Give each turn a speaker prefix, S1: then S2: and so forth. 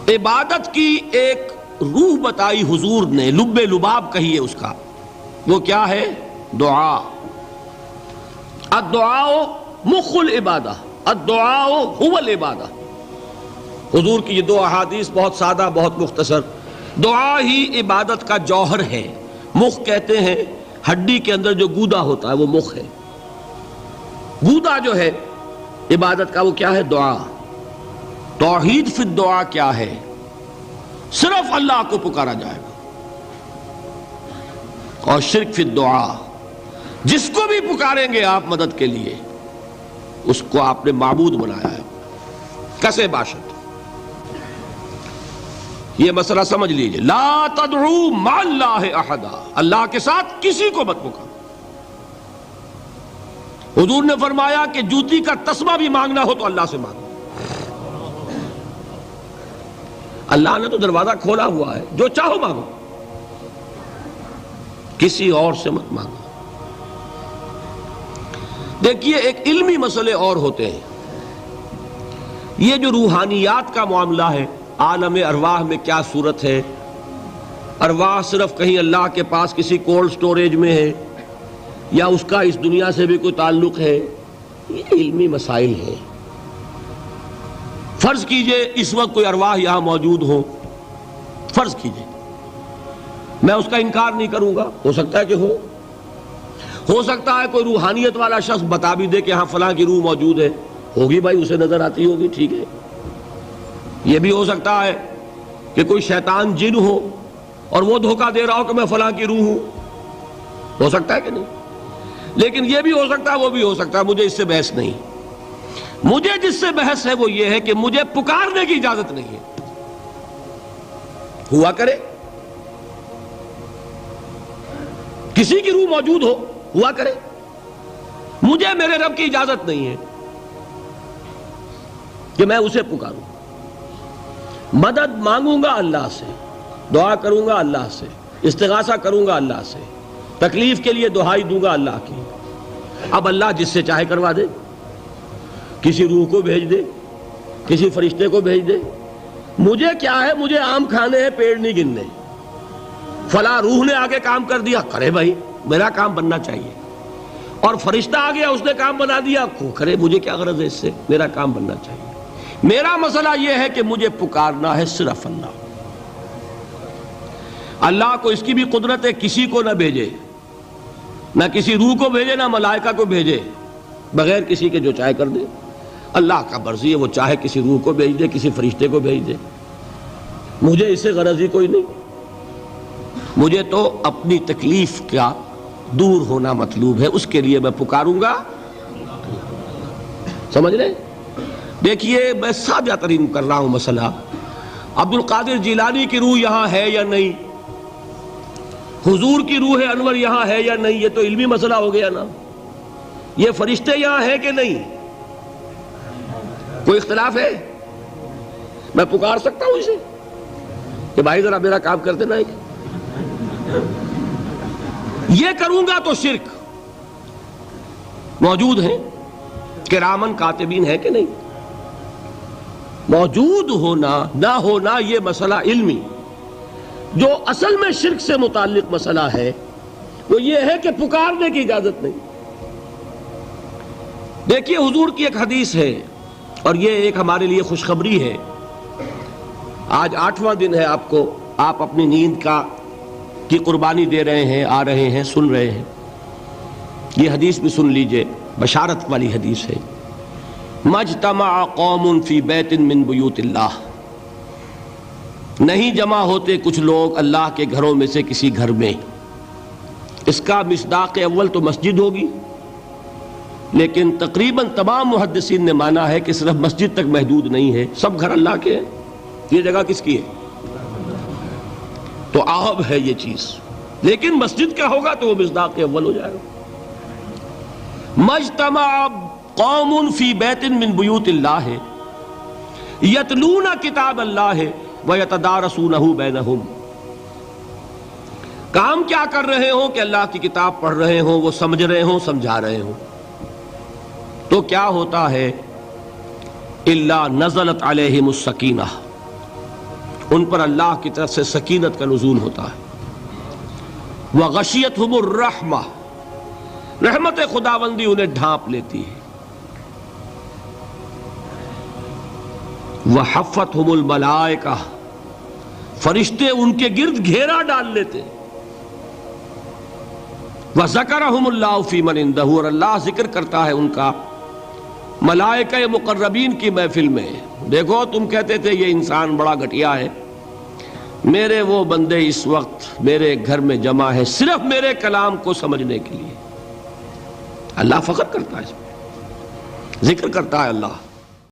S1: عبادت کی ایک روح بتائی حضور نے، لب لباب کہیے اس کا، وہ کیا ہے؟ دعا۔ الدعاء مخ العبادہ، الدعاء هو العبادہ۔ حضور کی یہ دو احادیث بہت سادہ، بہت مختصر۔ دعا ہی عبادت کا جوہر ہے۔ مخ کہتے ہیں ہڈی کے اندر جو گودا ہوتا ہے وہ مخ ہے۔ گودا جو ہے عبادت کا وہ کیا ہے؟ دعا۔ توحید فی الدعا کیا ہے؟ صرف اللہ کو پکارا جائے گا۔ اور شرک فی الدعا، جس کو بھی پکاریں گے آپ مدد کے لیے اس کو آپ نے معبود بنایا ہے، کسے باشد۔ یہ مسئلہ سمجھ لیجئے، لا تدعو مع اللہ احدا، اللہ کے ساتھ کسی کو مت پکارو۔ حضور نے فرمایا کہ جوتی کا تسمہ بھی مانگنا ہو تو اللہ سے مانگو۔ اللہ نے تو دروازہ کھولا ہوا ہے، جو چاہو مانگو، کسی اور سے مت مانگو۔ دیکھیے ایک علمی مسئلے اور ہوتے ہیں، یہ جو روحانیات کا معاملہ ہے، عالم ارواح میں کیا صورت ہے، ارواح صرف کہیں اللہ کے پاس کسی کولڈ سٹوریج میں ہے یا اس کا اس دنیا سے بھی کوئی تعلق ہے، یہ علمی مسائل ہیں۔ فرض کیجئے اس وقت کوئی ارواح یہاں موجود ہو، فرض کیجئے، میں اس کا انکار نہیں کروں گا، ہو سکتا ہے کہ ہو سکتا ہے کوئی روحانیت والا شخص بتا بھی دے کہ ہاں فلاں کی روح موجود ہے، ہوگی بھائی، اسے نظر آتی ہوگی، ٹھیک ہے۔ یہ بھی ہو سکتا ہے کہ کوئی شیطان جن ہو اور وہ دھوکہ دے رہا ہو کہ میں فلاں کی روح ہوں، ہو سکتا ہے کہ نہیں؟ لیکن یہ بھی ہو سکتا ہے، وہ بھی ہو سکتا ہے، مجھے اس سے بحث نہیں۔ مجھے جس سے بحث ہے وہ یہ ہے کہ مجھے پکارنے کی اجازت نہیں ہے۔ ہوا کرے کسی کی روح موجود ہوا کرے، مجھے میرے رب کی اجازت نہیں ہے کہ میں اسے پکاروں۔ مدد مانگوں گا اللہ سے، دعا کروں گا اللہ سے، استغاثہ کروں گا اللہ سے، تکلیف کے لیے دہائی دوں گا اللہ کی۔ اب اللہ جس سے چاہے کروا دے، کسی روح کو بھیج دے، کسی فرشتے کو بھیج دے، مجھے کیا ہے؟ مجھے آم کھانے ہیں، پیڑ نہیں گننے۔ فلاں روح نے آگے کام کر دیا، کرے بھائی، میرا کام بننا چاہیے۔ اور فرشتہ آ گیا، اس نے کام بنا دیا، کرے، مجھے کیا غرض ہے اس سے، میرا کام بننا چاہیے۔ میرا مسئلہ یہ ہے کہ مجھے پکارنا ہے صرف اللہ۔ اللہ کو اس کی بھی قدرت ہے کسی کو نہ بھیجے، نہ کسی روح کو بھیجے، نہ ملائکہ کو بھیجے، بغیر کسی کے جو چاہے کر دے۔ اللہ کا مرضی ہے، وہ چاہے کسی روح کو بھیج دے، کسی فرشتے کو بھیج دے، مجھے اس سے غرض ہی کوئی نہیں۔ مجھے تو اپنی تکلیف کا دور ہونا مطلوب ہے، اس کے لیے میں پکاروں گا۔ سمجھ رہے؟ دیکھیے میں سادہ ترین کر رہا ہوں مسئلہ، عبد القادر جیلانی کی روح یہاں ہے یا نہیں، حضور کی روح انور یہاں ہے یا نہیں، یہ تو علمی مسئلہ ہو گیا نا۔ یہ فرشتے یہاں ہیں کہ نہیں، کوئی اختلاف ہے؟ میں پکار سکتا ہوں اسے کہ بھائی ذرا میرا کام کر دینا ہے؟ یہ کروں گا تو شرک۔ موجود ہیں کرامن کاتبین ہے کہ نہیں؟ موجود ہونا نہ ہونا یہ مسئلہ علمی۔ جو اصل میں شرک سے متعلق مسئلہ ہے وہ یہ ہے کہ پکارنے کی اجازت نہیں۔ دیکھیے حضور کی ایک حدیث ہے، اور یہ ایک ہمارے لیے خوشخبری ہے۔ آج 8واں دن ہے، آپ اپنی نیند کی قربانی دے رہے ہیں، آ رہے ہیں، سن رہے ہیں۔ یہ حدیث بھی سن لیجئے، بشارت والی حدیث ہے۔ مجتمع قوم فی بیت من بیوت اللہ، نہیں جمع ہوتے کچھ لوگ اللہ کے گھروں میں سے کسی گھر میں۔ اس کا مصداق اول تو مسجد ہوگی، لیکن تقریباً تمام محدثین نے مانا ہے کہ صرف مسجد تک محدود نہیں ہے، سب گھر اللہ کے ہیں۔ یہ جگہ کس کی ہے؟ تو عام ہے یہ چیز، لیکن مسجد کا ہوگا تو وہ مصداق اول ہو جائے گا۔ مجتمع قوم فی بیت من بیوت اللہ یتلون کتاب اللہ ویتدارسونہ بینہم، کام کیا کر رہے ہوں کہ اللہ کی کتاب پڑھ رہے ہوں، وہ سمجھ رہے ہوں، سمجھا رہے ہوں، تو کیا ہوتا ہے؟ الا نزلت علیہم السکینہ، ان پر اللہ کی طرف سے سکینت کا نزول ہوتا ہے۔ وغشیتہم الرحمہ، رحمت خداوندی انہیں ڈھانپ لیتی ہے۔ وحفتہم الملائکہ، فرشتے ان کے گرد گھیرا ڈال لیتے۔ وذکرہم اللہ فی من عندہ، اور اللہ ذکر کرتا ہے ان کا ملائکہ مقربین کی محفل میں۔ دیکھو تم کہتے تھے یہ انسان بڑا گھٹیا ہے، میرے وہ بندے اس وقت میرے گھر میں جمع ہے صرف میرے کلام کو سمجھنے کے لیے۔ اللہ فخر کرتا ہے اس میں، ذکر کرتا ہے اللہ۔